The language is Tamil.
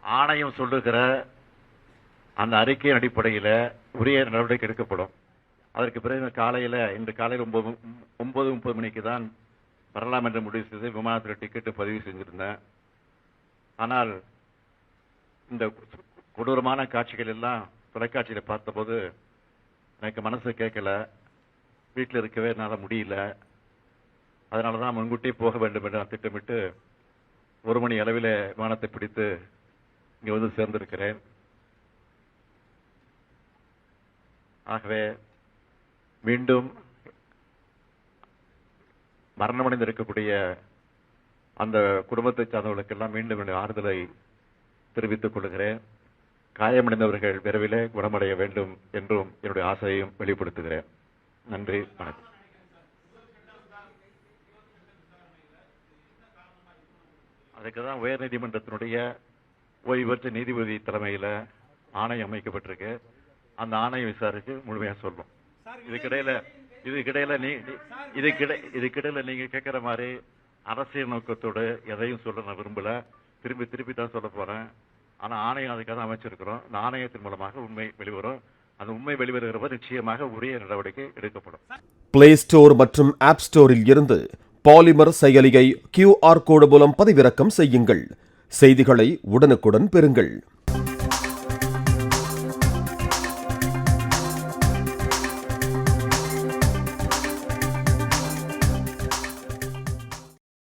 ஆணையம் சொல்லுகிற அந்த அறிக்கையின் அடிப்படையில் உரிய நடவடிக்கை எடுக்கப்படும். அதற்கு பிறகு இன்று காலையில் 9:30 மணிக்கு தான் வரலாம் என்று முடிவு செய்து விமானத்தில் டிக்கெட்டு பதிவு செஞ்சிருந்தேன். ஆனால் இந்த கொடூரமான காட்சிகள் எல்லாம் தொலைக்காட்சியில் பார்த்தபோது எனக்கு மனசு கேட்கல, வீட்டில் இருக்கவே என்னால் முடியல. அதனால தான் முன்கூட்டியே போக வேண்டும் என்று நான் திட்டமிட்டு 1 மணி அளவில் விமானத்தை பிடித்து இங்கே வந்து சேர்ந்திருக்கிறேன். ஆகவே மீண்டும் மரணமடைந்திருக்கக்கூடிய அந்த குடும்பத்தை சார்ந்தவர்களுக்கெல்லாம் மீண்டும் ஆறுதலை தெரிவித்துக் கொள்கிறேன். காயமடைந்தவர்கள் விரைவிலே குணமடைய வேண்டும் என்றும் என்னுடைய ஆசையையும் வெளிப்படுத்துகிறேன். நன்றி, வணக்கம். அதுக்கு தான் உயர்நீதிமன்றத்தினுடைய ஓய்வு பெற்ற நீதிபதி தலைமையில் ஆணையம் அமைக்கப்பட்டிருக்கு. அந்த ஆணையம் விசாரிச்சு முழுமையாக சொல்லும். இதுக்கிடையில நீங்க கேட்கிற மாதிரி அரசியல் நோக்கத்தோடு எதையும் சொல்ல நான் விரும்பல. திருப்பி தான் சொல்ல போறேன். ஆனா ஆணையம் அதுக்காக அமைச்சிருக்கிறோம். அந்த ஆணையத்தின் மூலமாக உண்மை வெளிவரும். அந்த உண்மை வெளிவருகிற நிச்சயமாக உரிய நடவடிக்கை எடுக்கப்படும். பிளே ஸ்டோர் மற்றும் ஆப் ஸ்டோரில் இருந்து பாலிமர் செயலியை QR கோடு மூலம் பதிவிறக்கம் செய்யுங்கள். செய்திகளை உடனுக்குடன் பெறுங்கள்.